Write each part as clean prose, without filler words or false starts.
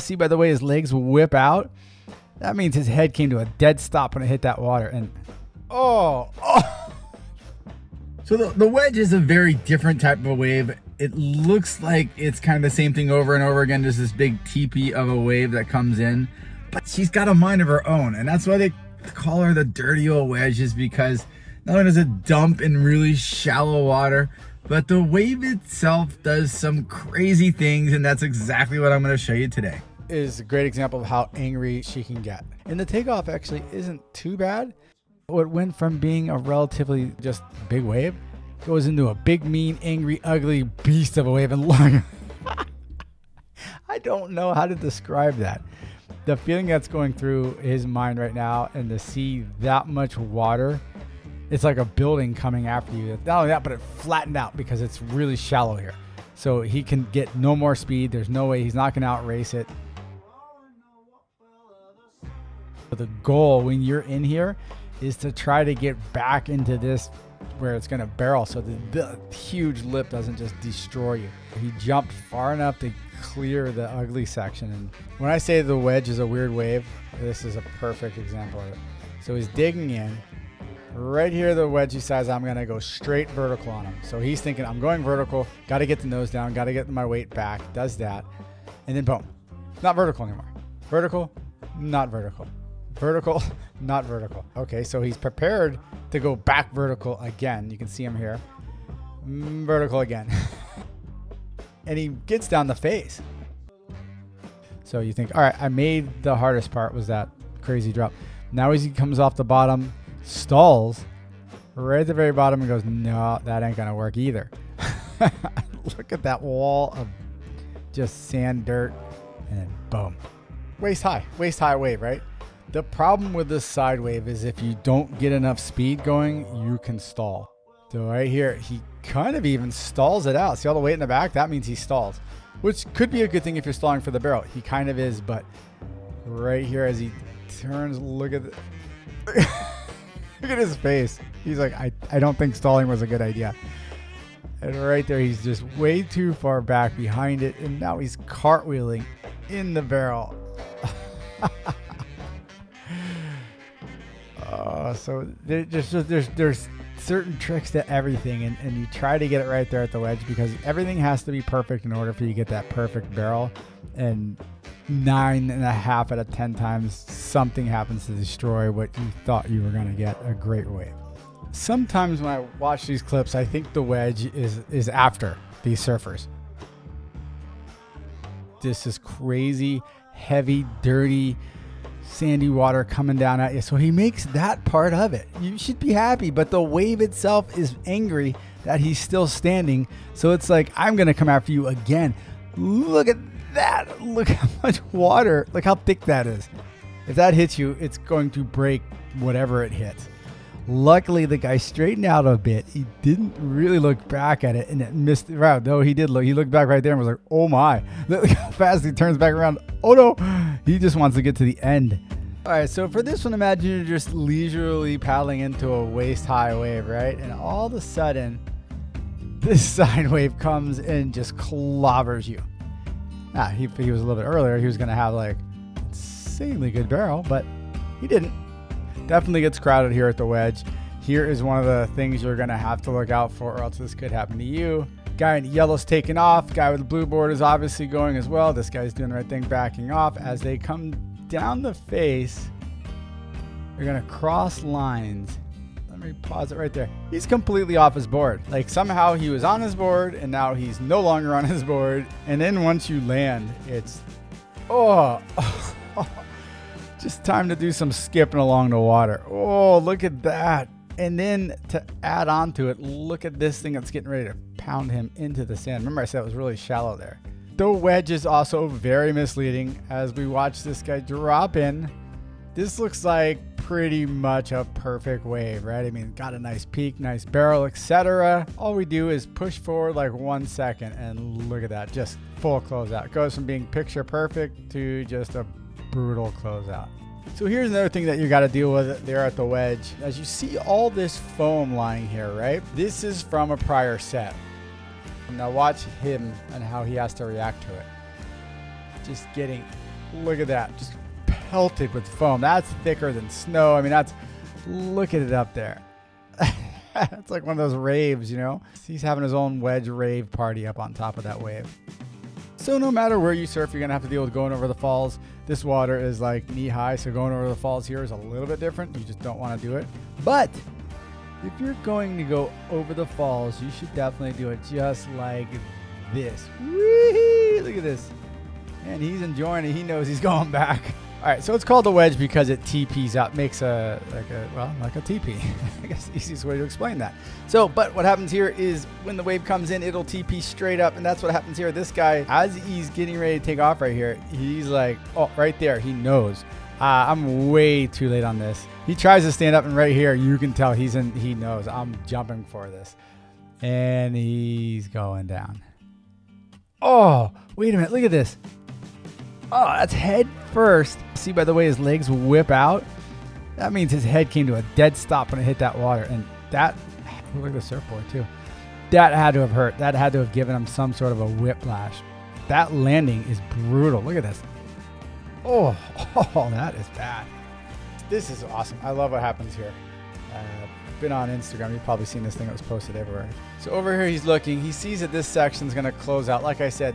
See by the way his legs whip out? That means his head came to a dead stop when it hit that water. And oh. So the wedge is a very different type of a wave. It looks like it's kind of the same thing over and over again, just this big teepee of a wave that comes in. But she's got a mind of her own, and that's why they call her the dirty old wedge, is because not only does it dump in really shallow water, but the wave itself does some crazy things, and that's exactly what I'm going to show you today. Is a great example of how angry she can get. And the takeoff actually isn't too bad. It went from being a relatively just big wave, goes into a big, mean, angry, ugly beast of a wave. And look, I don't know how to describe that. The feeling that's going through his mind right now, and to see that much water, it's like a building coming after you. Not only that, but it flattened out because it's really shallow here. So he can get no more speed. There's no way he's not going to outrace it. The goal when you're in here is to try to get back into this where it's going to barrel so the huge lip doesn't just destroy you. He jumped far enough to clear the ugly section. And when I say the wedge is a weird wave, this is a perfect example of it. So he's digging in. Right here, the wedge decides I'm going to go straight vertical on him. So he's thinking, I'm going vertical, got to get the nose down, got to get my weight back, does that. And then boom, not vertical anymore. Vertical, not vertical. Vertical, not vertical. Okay, so he's prepared to go back vertical again. You can see him here. Vertical again. And he gets down the face. So you think, all right, I made the hardest part was that crazy drop. Now as he comes off the bottom, stalls right at the very bottom and goes, no, that ain't gonna work either. Look at that wall of just sand, dirt, and then boom. Waist high wave, right? The problem with this side wave is if you don't get enough speed going, you can stall. So right here, he kind of even stalls it out. See all the weight in the back? That means he stalls, which could be a good thing if you're stalling for the barrel. He kind of is, but right here as he turns, look at look at his face. He's like, I don't think stalling was a good idea. And right there, he's just way too far back behind it, and now he's cartwheeling in the barrel. So there's certain tricks to everything, and you try to get it right there at the wedge because everything has to be perfect in order for you to get that perfect barrel. And 9.5 out of 10 times something happens to destroy what you thought you were going to get a great wave. Sometimes when I watch these clips, I think the wedge is after these surfers. This is crazy, heavy, dirty, sandy water coming down at you. So he makes that part of it. You should be happy, but the wave itself is angry that he's still standing. So it's like, I'm going to come after you again. Look at that. Look how much water. Look how thick that is. If that hits you, it's going to break whatever it hits. Luckily, the guy straightened out a bit. He didn't really look back at it, and it missed the route. No, he did look. He looked back right there and was like, oh my. Look how fast he turns back around. Oh no. He just wants to get to the end. All right, so for this one, imagine you're just leisurely paddling into a waist-high wave, right? And all of a sudden, this side wave comes and just clobbers you. Now, if he was a little bit earlier, he was going to have like insanely good barrel, but he didn't. Definitely gets crowded here at the wedge. Here is one of the things you're going to have to look out for, or else this could happen to you. Guy in yellow's taking off. Guy with the blue board is obviously going as well. This guy's doing the right thing, backing off. As they come down the face, they're going to cross lines. Let me pause it right there. He's completely off his board. Like somehow he was on his board and now he's no longer on his board. And then once you land, it's, just time to do some skipping along the water. Oh, look at that. And then to add on to it, look at this thing that's getting ready to pound him into the sand. Remember I said it was really shallow there. The wedge is also very misleading as we watch this guy drop in. This looks like pretty much a perfect wave, right? I mean, got a nice peak, nice barrel, etc. All we do is push forward like 1 second and look at that, just full closeout. It goes from being picture perfect to just a brutal closeout. So here's another thing that you got to deal with there at the wedge. As you see all this foam lying here, right? This is from a prior set. Now watch him and how he has to react to it. Just getting Look at that. Just pelted with foam. That's thicker than snow. I mean, look at it up there. It's like one of those raves, you know? He's having his own wedge rave party up on top of that wave. So no matter where you surf, you're going to have to deal with going over the falls. This water is like knee high, so going over the falls here is a little bit different. You just don't want to do it. But if you're going to go over the falls, you should definitely do it just like this. Whee! Look at this. And he's enjoying it. He knows he's going back. All right, so it's called the wedge because it TPs out, makes like a TP. I guess the easiest way to explain that. So, but what happens here is when the wave comes in, it'll TP straight up, and that's what happens here. This guy, as he's getting ready to take off right here, he's like, oh, right there, he knows. I'm way too late on this. He tries to stand up, and right here, you can tell he knows. I'm jumping for this. And he's going down. Oh, wait a minute, look at this. Oh, that's head first. See by the way his legs whip out? That means his head came to a dead stop when it hit that water. And that, look at the surfboard too. That had to have hurt. That had to have given him some sort of a whiplash. That landing is brutal. Look at this. Oh, that is bad. This is awesome. I love what happens here. Been on Instagram. You've probably seen this thing that was posted everywhere. So over here he's looking. He sees that this section's going to close out. Like I said,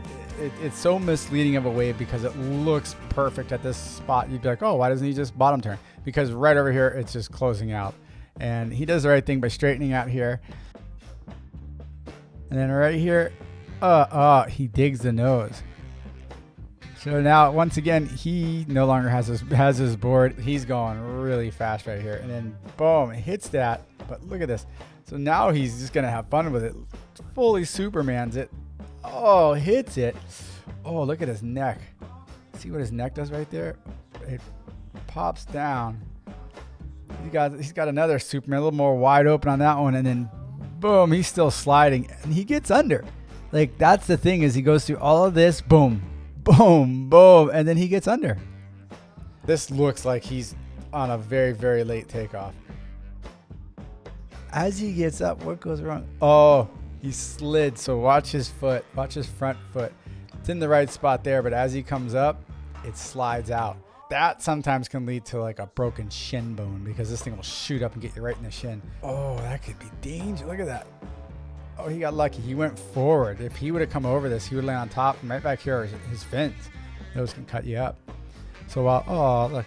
it's so misleading of a wave because it looks perfect at this spot. You'd be like, oh, why doesn't he just bottom turn? Because right over here, it's just closing out. And he does the right thing by straightening out here. And then right here, he digs the nose. So now, once again, he no longer has his board. He's going really fast right here. And then, boom, it hits that. But look at this. So now he's just going to have fun with it. Fully Supermans it. Oh, hits it. Oh, look at his neck. See what his neck does right there? It pops down. He's got another Superman, a little more wide open on that one. And then, boom, he's still sliding. And he gets under. Like, that's the thing is he goes through all of this. Boom. Boom, boom, and then he gets under. This looks like he's on a very, very late takeoff. As he gets up, what goes wrong? Oh, he slid. So watch his foot. Watch his front foot. It's in the right spot there, but as he comes up, it slides out. That sometimes can lead to like a broken shin bone because this thing will shoot up and get you right in the shin. Oh, that could be dangerous. Look at that. Oh, he got lucky. He went forward. If he would have come over this, he would land on top. And right back here is his fins. Those can cut you up. So while, oh, look,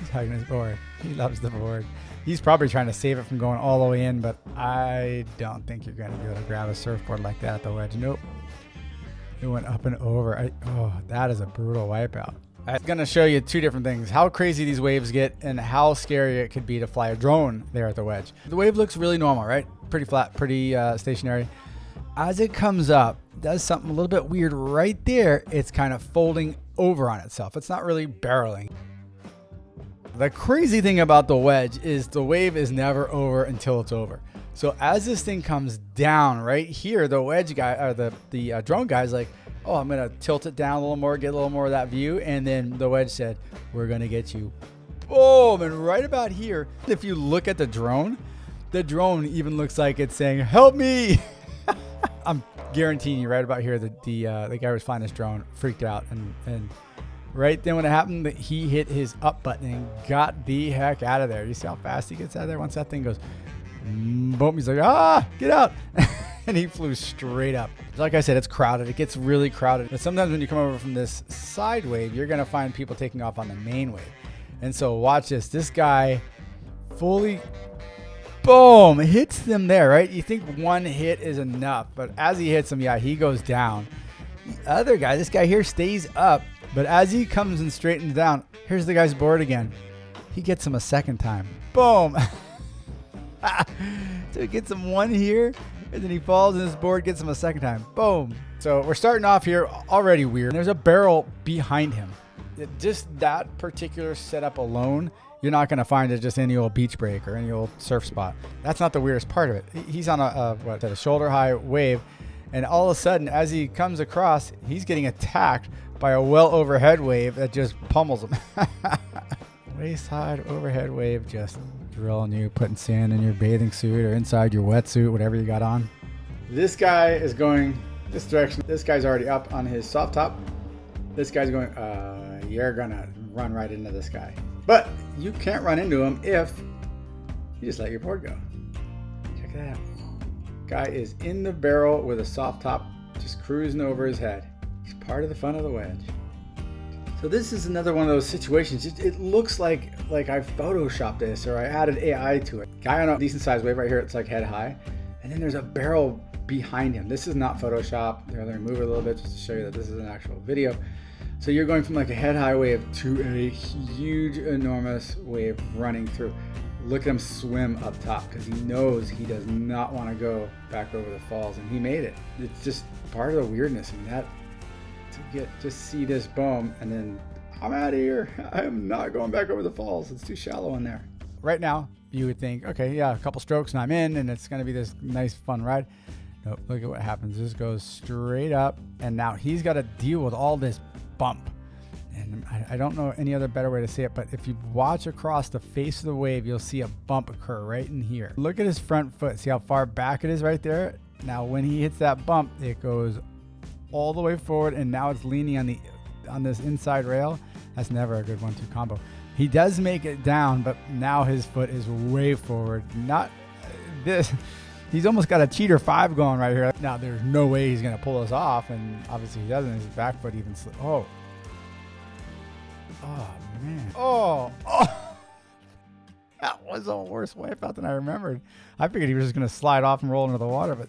he's hugging his board. He loves the board. He's probably trying to save it from going all the way in, but I don't think you're going to be able to grab a surfboard like that at the wedge. Nope. It went up and over. Oh, that is a brutal wipeout. I'm going to show you two different things. How crazy these waves get and how scary it could be to fly a drone there at the wedge. The wave looks really normal, right? Pretty flat, pretty stationary. As it comes up, it does something a little bit weird right there. It's kind of folding over on itself. It's not really barreling. The crazy thing about the wedge is the wave is never over until it's over. So as this thing comes down right here, the wedge guy or the drone guy's like, oh, I'm going to tilt it down a little more, get a little more of that view. And then the wedge said, we're going to get you. Boom. And right about here, if you look at the drone even looks like it's saying, help me. I'm guaranteeing you right about here that the guy who was flying this drone freaked out. And right then when it happened, he hit his up button and got the heck out of there. You see how fast he gets out of there? Once that thing goes, boom, he's like, get out. And he flew straight up. Like I said, it's crowded. It gets really crowded. But sometimes when you come over from this side wave, you're going to find people taking off on the main wave. And so watch this. This guy fully, boom, hits them there, right? You think one hit is enough. But as he hits them, yeah, he goes down. The other guy, this guy here stays up. But as he comes and straightens down, here's the guy's board again. He gets him a second time. Boom. So he gets him one here. And then he falls and his board gets him a second time. Boom. So we're starting off here already weird. There's a barrel behind him. Just that particular setup alone, you're not going to find it just any old beach break or any old surf spot. That's not the weirdest part of it. He's on a shoulder high wave. And all of a sudden, as he comes across, he's getting attacked by a well overhead wave that just pummels him. Waist high overhead wave just drilling you, putting sand in your bathing suit or inside your wetsuit, whatever you got on. This guy is going this direction. This guy's already up on his soft top. This guy's going, you're gonna run right into this guy. But you can't run into him if you just let your board go. Check that out. Guy is in the barrel with a soft top, just cruising over his head. He's part of the fun of the wedge. So this is another one of those situations. It looks like I photoshopped this or I added AI to it. Guy on a decent sized wave right here, it's like head high. And then there's a barrel behind him. This is not Photoshop. Let me move it a little bit just to show you that this is an actual video. So you're going from like a head high wave to a huge, enormous wave running through. Look at him swim up top because he knows he does not want to go back over the falls, and he made it. It's just part of the weirdness. I mean, that to just see this boom and then I'm out of here. I am not going back over the falls. It's too shallow in there. Right now, you would think, okay, yeah, a couple strokes and I'm in, and it's going to be this nice, fun ride. Nope, look at what happens. This goes straight up, and now he's got to deal with all this bump. And I don't know any other better way to say it, but if you watch across the face of the wave, you'll see a bump occur right in here. Look at his front foot. See how far back it is right there? Now, when he hits that bump, it goes all the way forward, and now it's leaning on this inside rail. That's never a good 1-2 combo. He does make it down, but now his foot is way forward. Not this. He's almost got a cheater 5 going right here. Now, there's no way he's going to pull us off, and obviously he doesn't. His back foot even slips. Oh, man. Oh. That was a worse wipeout than I remembered. I figured he was just going to slide off and roll into the water, but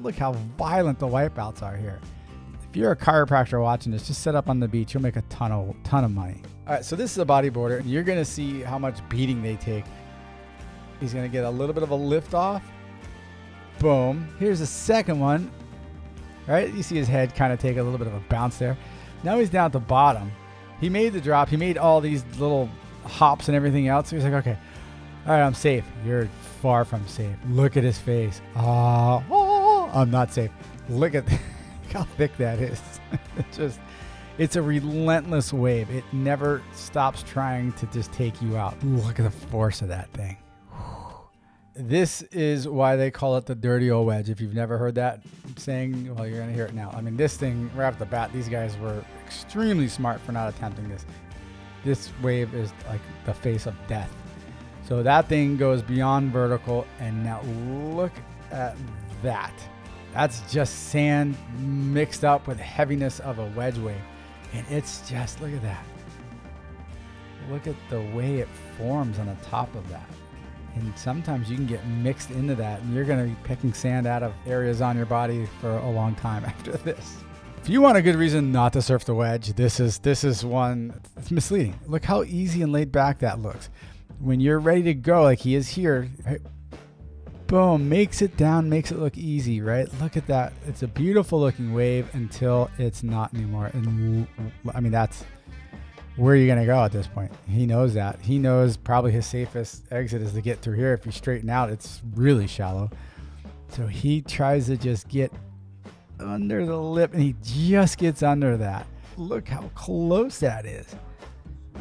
look how violent the wipeouts are here. If you're a chiropractor watching this, just set up on the beach. You'll make a ton of money. All right, so this is a bodyboarder. You're going to see how much beating they take. He's going to get a little bit of a lift off. Boom. Here's the second one. All right, you see his head kind of take a little bit of a bounce there. Now he's down at the bottom. He made the drop. He made all these little hops and everything else. So he's like, okay, all right, I'm safe. You're far from safe. Look at his face. I'm not safe. Look at how thick that is. It's a relentless wave. It never stops trying to just take you out. Look at the force of that thing. This is why they call it the dirty old wedge. If you've never heard that saying, well, you're going to hear it now. I mean, this thing, right off the bat, these guys were extremely smart for not attempting this. This wave is like the face of death. So that thing goes beyond vertical, and now look at that. That's just sand mixed up with the heaviness of a wedge wave. And it's just, look at that. Look at the way it forms on the top of that. And sometimes you can get mixed into that, and you're going to be picking sand out of areas on your body for a long time after this. If you want a good reason not to surf the wedge, this is one. It's misleading. Look how easy and laid back that looks. When you're ready to go, like he is here, right? Boom, makes it down, makes it look easy, right? Look at that. It's a beautiful looking wave until it's not anymore. And I mean, that's where you're going to go at this point. He knows that. He knows probably his safest exit is to get through here. If you straighten out, it's really shallow. So he tries to just get under the lip, and he just gets under that. Look how close that is.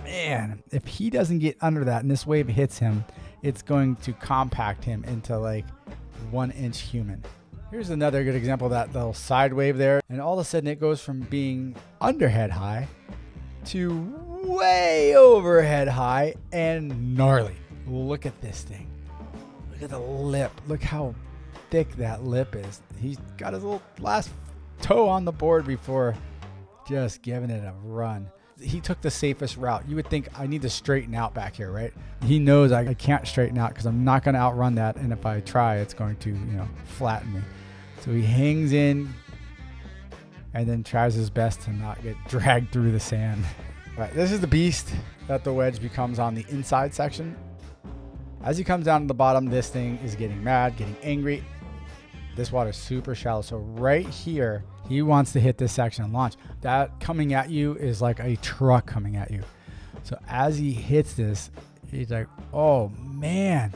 Man, if he doesn't get under that and this wave hits him, it's going to compact him into like 1-inch human. Here's another good example of that little side wave there. And all of a sudden it goes from being under head high to way over head high and gnarly. Look at this thing. Look at the lip. Look how thick that lip is. He's got his little last toe on the board before just giving it a run. He took the safest route. You would think I need to straighten out back here, right? He knows I can't straighten out because I'm not going to outrun that. And if I try, it's going to, flatten me. So he hangs in and then tries his best to not get dragged through the sand. All right, this is the beast that the wedge becomes on the inside section. As he comes down to the bottom, this thing is getting mad, getting angry. This water is super shallow. So right here, he wants to hit this section and launch. That coming at you is like a truck coming at you. So as he hits this, he's like, oh man,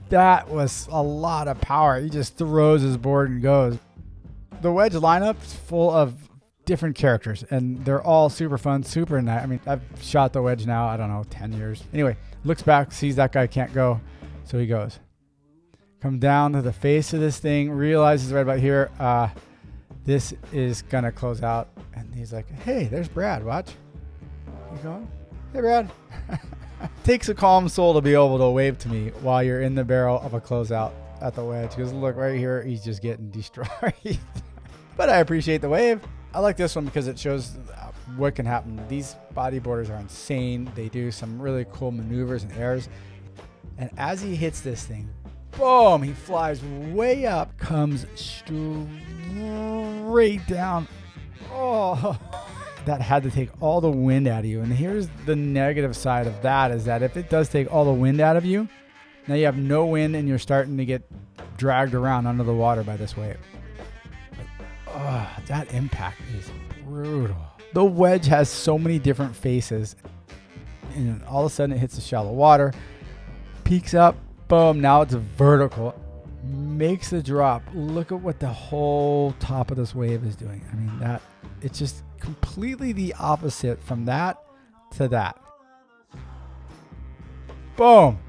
that was a lot of power. He just throws his board and goes. The wedge lineup is full of different characters, and they're all super fun, super nice. I mean, I've shot the wedge now, I don't know, 10 years. Anyway, looks back, sees that guy can't go, so he goes. Come down to the face of this thing, realizes right about here, this is gonna close out, and he's like, hey, there's Brad, watch. You going? Hey, Brad. Takes a calm soul to be able to wave to me while you're in the barrel of a closeout at the wedge. Because look right here, he's just getting destroyed. But I appreciate the wave. I like this one because it shows what can happen. These bodyboarders are insane. They do some really cool maneuvers and airs. And as he hits this thing, boom, he flies way up, comes straight down. Oh, that had to take all the wind out of you. And here's the negative side of that is that if it does take all the wind out of you, now you have no wind and you're starting to get dragged around under the water by this wave. Oh, that impact is brutal. The wedge has so many different faces. And all of a sudden it hits the shallow water, peaks up, boom, now it's vertical, makes a drop. Look at what the whole top of this wave is doing. I mean, that it's just completely the opposite from that to that. Boom.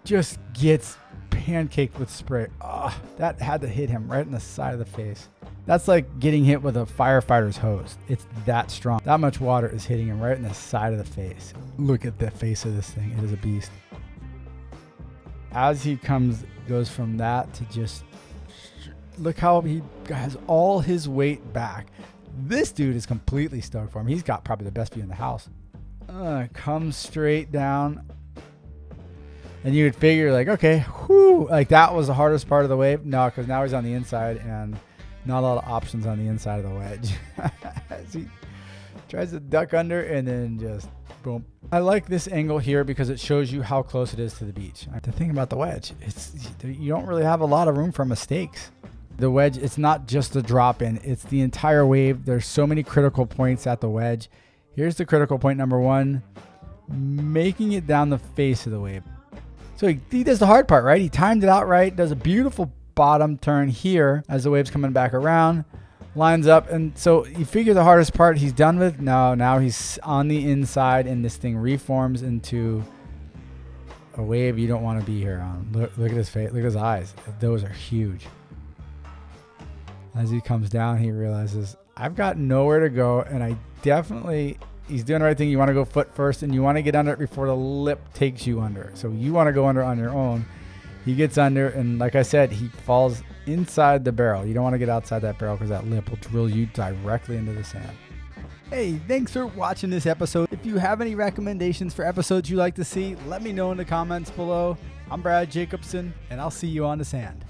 Just gets pancaked with spray. Oh, that had to hit him right in the side of the face. That's like getting hit with a firefighter's hose. It's that strong. That much water is hitting him right in the side of the face. Look at the face of this thing. It is a beast. As he goes from that to just look how he has all his weight back. This dude is completely stoked for him. He's got probably the best view in the house. Comes straight down. And you would figure like, okay, whoo, like that was the hardest part of the wave. No, because now he's on the inside and not a lot of options on the inside of the wedge. As he tries to duck under and then just boom. I like this angle here because it shows you how close it is to the beach. The thing about the wedge, you don't really have a lot of room for mistakes. The wedge, it's not just the drop in, it's the entire wave. There's so many critical points at the wedge. Here's the critical point number one, making it down the face of the wave. So he does the hard part, right? He timed it out right, does a beautiful bottom turn here as the wave's coming back around, lines up. And so you figure the hardest part he's done with. No, now he's on the inside and this thing reforms into a wave you don't want to be here on. Look at his face, look at his eyes. Those are huge. As he comes down, he realizes I've got nowhere to go, and he's doing the right thing. You want to go foot first, and you want to get under it before the lip takes you under. So you want to go under on your own. He gets under, and like I said, he falls inside the barrel. You don't want to get outside that barrel because that lip will drill you directly into the sand. Hey, thanks for watching this episode. If you have any recommendations for episodes you'd like to see, let me know in the comments below. I'm Brad Jacobson, and I'll see you on the sand.